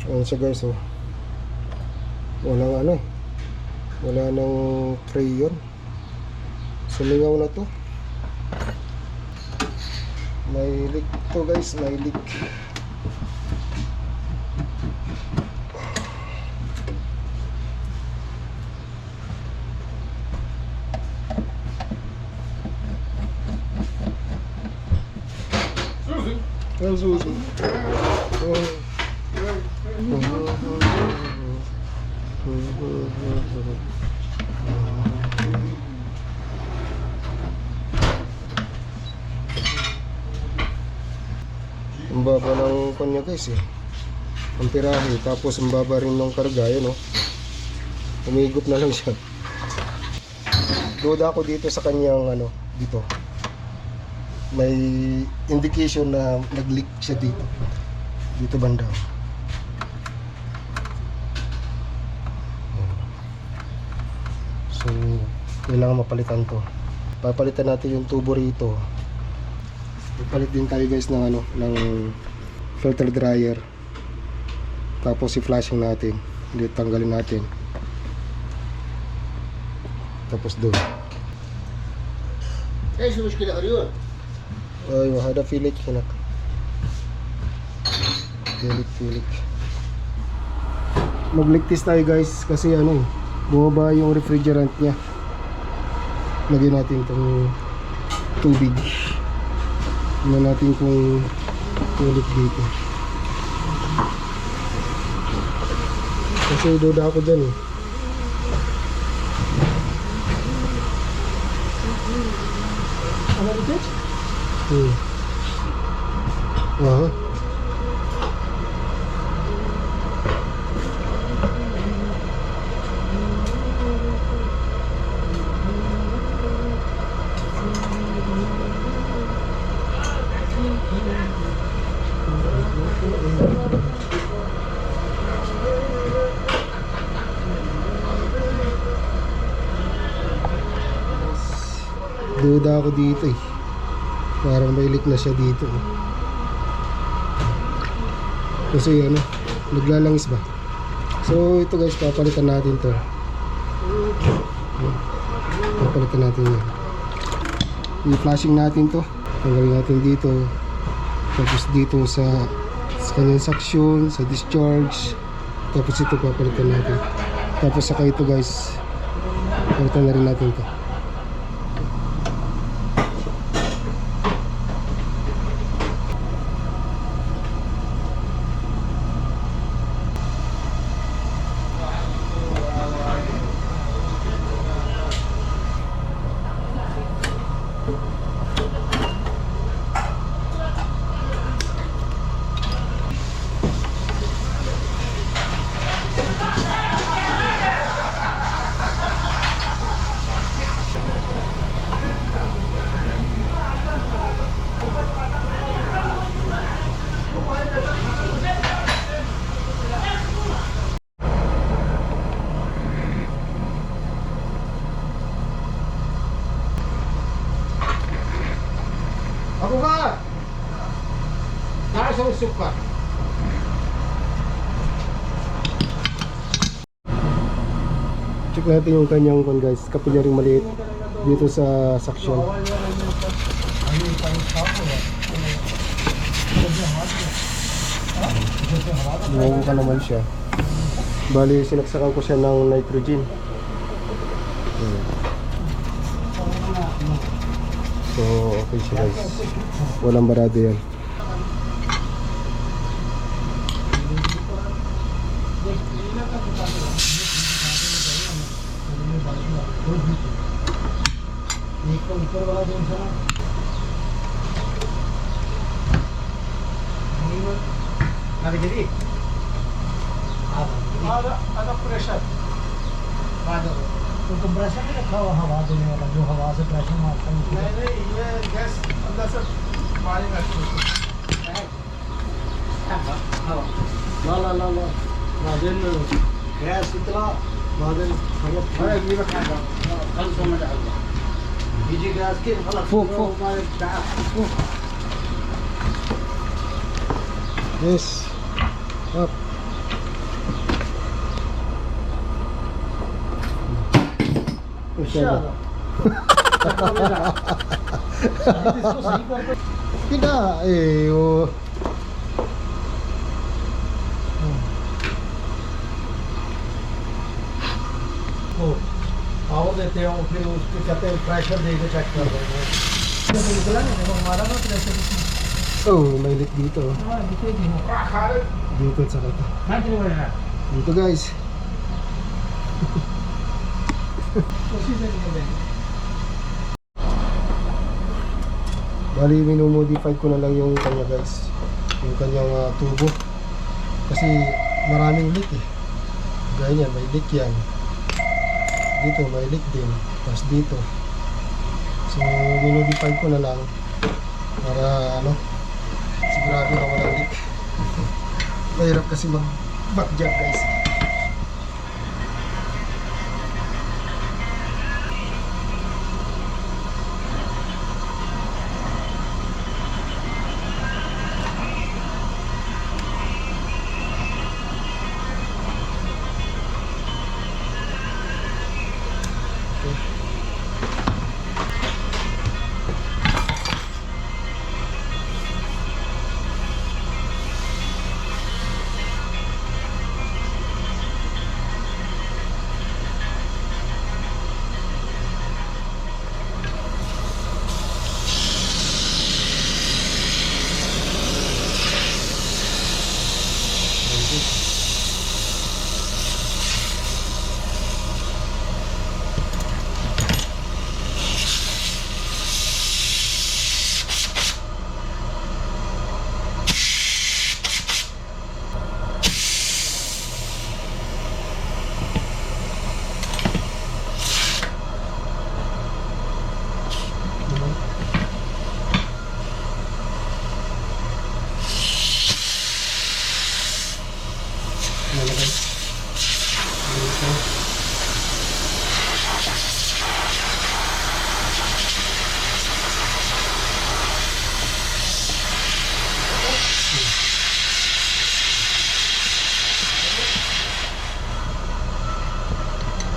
Ayan siya guys, oh. Walang ano eh. Wala nang crayon. Sumingaw na to. May leak to guys, may leak. Susi. Ang baba ng kanya guys eh. Ang pirahe. Tapos ang baba rin ng karga. Yun oh. Umigop na lang siya. Duda ako dito sa kanyang ano. Dito. May indication na nag-leak siya dito. Dito banda. So kailangan mapalitan to. Papalitan natin yung tubo rito. Ipalit din tayo guys ng ano, ng filter dryer. Tapos i-flashing natin. Hindi tanggalin natin. Tapos doon. ايش المشكله غريون؟ ايوه هذا في ليك هناك. في ليك. Mag-leak test tayo guys kasi ano eh, bumaba yung refrigerant niya. Lagyan natin itong tubig. Tingnan natin kung tulik dito. Kasi duda ako dyan eh. انا بديت Aha. Duda ako dito eh. Parang may leak na siya dito eh. Kasi ano, naglalangis ba? So ito guys, papalitan natin to. Papalitan natin yan. I-flashing natin to. Tanggalin natin dito. Tapos dito sa kanyang suction, sa discharge. Tapos ito papalitan natin. Tapos saka ito guys, palitan na rin natin to. ابو غار تعال سوي السكر. Check natin yung kanyang kon guys, kapilaring maliit dito sa suction. Bumago ka naman siya. Bali, sinaksakan ko siya ng nitrogen. So, okay siya guys. Walang barado yan. هذا جديد. هذا بريشر. هذا कंप्रेसर भी रखा हुआ हवा देने वाला जो हवा से प्रेशर मारता है नहीं ये गैस अंदर से मारेगा इसको لا لا لا لا بعدين गैस يطلع بعدين خلاص هاي اللي بحاجه خلصوا من العلبه يجي गैस كيف خلاص فوق فوق فوق Yes. Up. Masyado. Tidak, oh. Power देते हो फिर उसके कहते हैं प्रेशर दे के चेक कर रहे हैं निकला नहीं देखो हमारा ना pressure Oh, may lit dito. हाँ दिखेगी Dito sa kata. हाँ जी भैया Dito guys. उसी से निकलेंगे Bali, minumodify ko na lang yung kanya guys. Yung kanyang tubo. Kasi maraming leak eh. Gaya niyan, may leak yan. Dito, may leak din. Tapos dito. So, minodify ko na lang. Para ano, sigurado na walang leak. Mahirap kasi mag-backjack guys.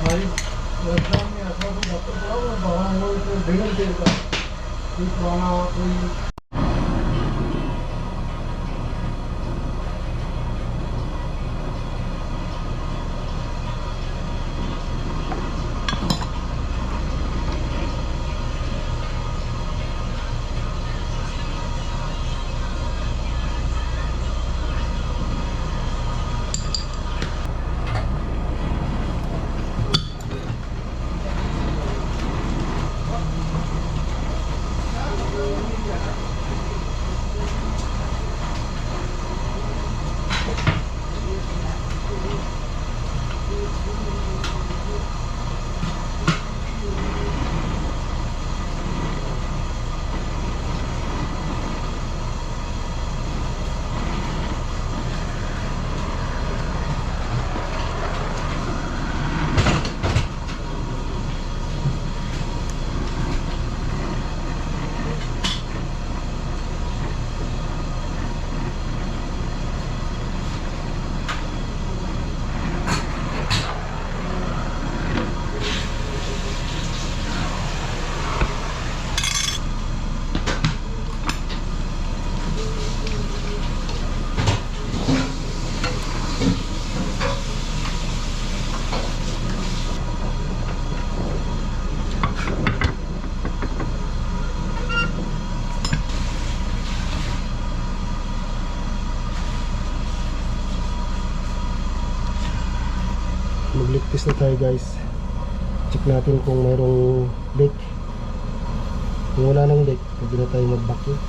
भाई वर्तमान में ऐसा कोई डॉक्टर बोला वो बाबा वो ढेर देर का कोई पुराना कोई Mag-leak test na tayo guys. Check natin kung mayroong leak. Kung wala nang leak, pwede na tayo mag-vacuum.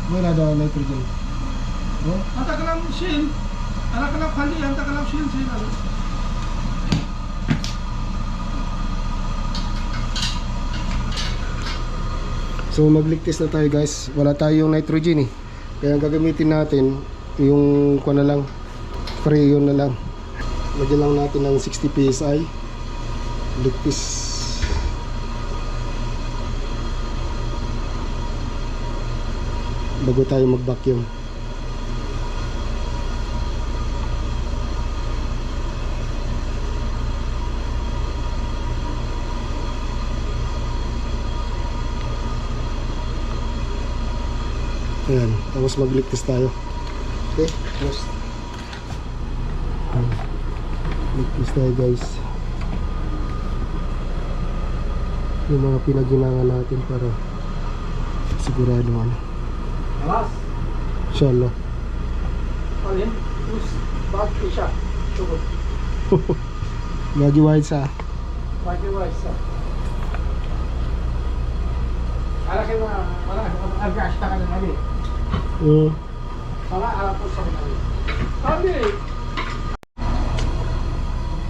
Wala daw nitrogen. आता कलम शील आता कलम खाली आता कलम शील शील आलो So mag-leak test na tayo guys. Wala tayong nitrogen eh. Kaya ang gagamitin natin yung kuha na lang, freon na lang. Lagyan lang natin ng 60 PSI. Ligpis. Bago tayo mag-vacuum. Ayan, tapos magligpis tayo. Okay, tapos ligpis tayo guys. Yung mga pinaginangan natin para sigurado ano. خلاص Inshallah. بعدين بص بعد في شهر شغل Lagi wide sa باقي وايد سهل على كذا ارجع اشتغل عليه طلع على طول شغل عليه طبيعي.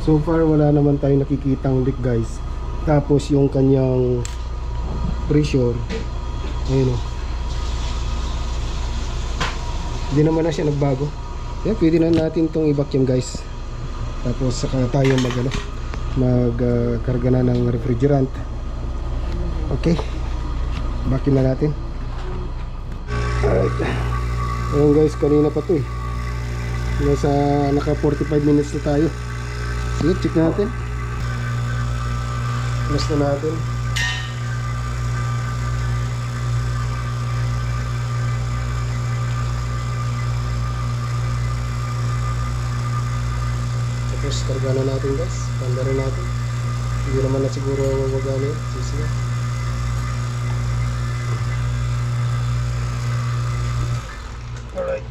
So far wala naman tayong nakikitang leak guys. Tapos yung kanyang pressure, ayun o, hindi naman na siya nagbago. Kaya pwede na natin tong i-vacuum guys. Tapos saka tayo magkarga na ng refrigerant. Okay, vacuum na natin. Alright. Ayun guys, kanina pa to eh. Naka 45 minutes na tayo. Sige, check natin. Plus na natin. Tapos karga na natin guys. Panda rin natin. Hindi naman na siguro magano yun. Sisiya. Alright.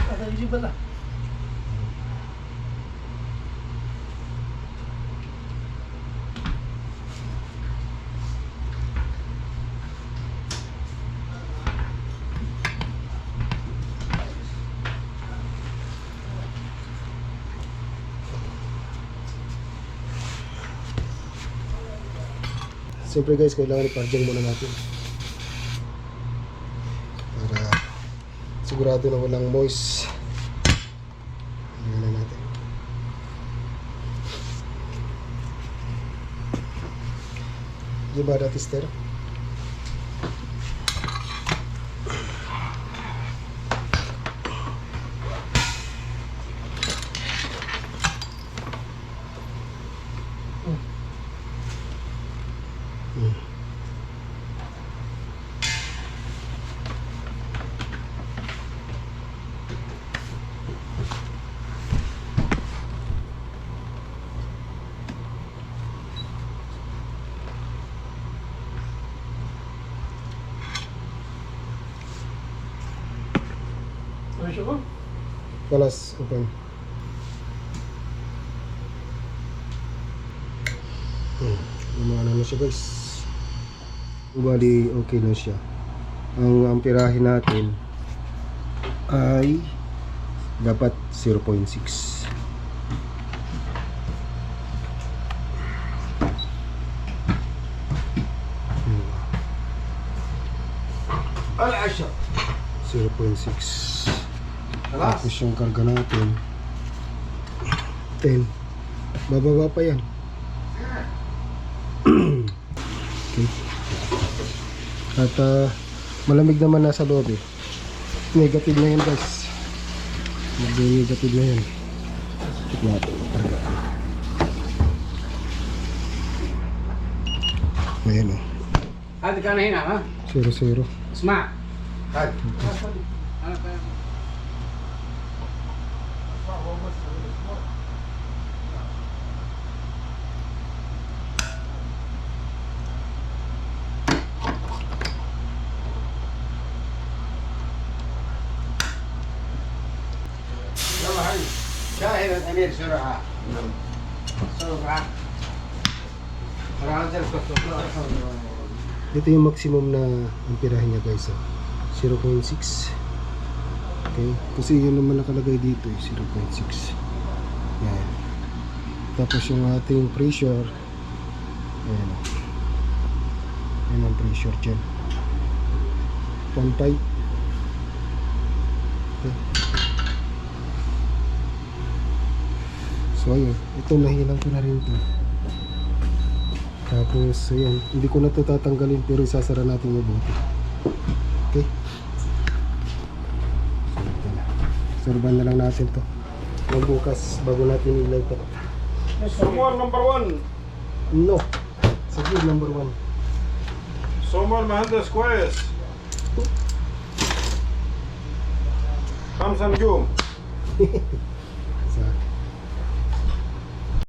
هذا يجيب له Siyempre guys, kailangan iparjang muna natin para sigurado na walang moist. Ayan na natin. Diba dati tester? شغل Kalas, open. Lumana na siya guys. Bali, okay na siya. Ang amperahe natin ay dapat 0.6. العشاء 0.6. خلاص Tapos yung karga natin 10. Bababa pa yan. Okay. At malamig naman nasa loob eh. Negative na yan guys. Negative na yan. Check natin. Karga. Ayan o. هذا كان هنا ها 0-0. اسمع هات يلا هاي شاهد الامير سرعه سرعه راجل Ito yung maximum na amperahe niya guys. 0.6. Okay. Kasi yun naman nakalagay dito eh, 0.6. Yan. Tapos yung ating pressure Ayan o. Ayan ang pressure dyan. 1.5. Okay. So ayun, ito nahilang ko na rin to. Tapos ayan, hindi ko na ito tatanggalin pero isasara natin mabuti. Okay. So ito na. Sorban na lang natin to. Magbukas bago natin ilay to. Someone number one. No. Sige, number 1. Someone مهندس كويس. خمسة نجوم.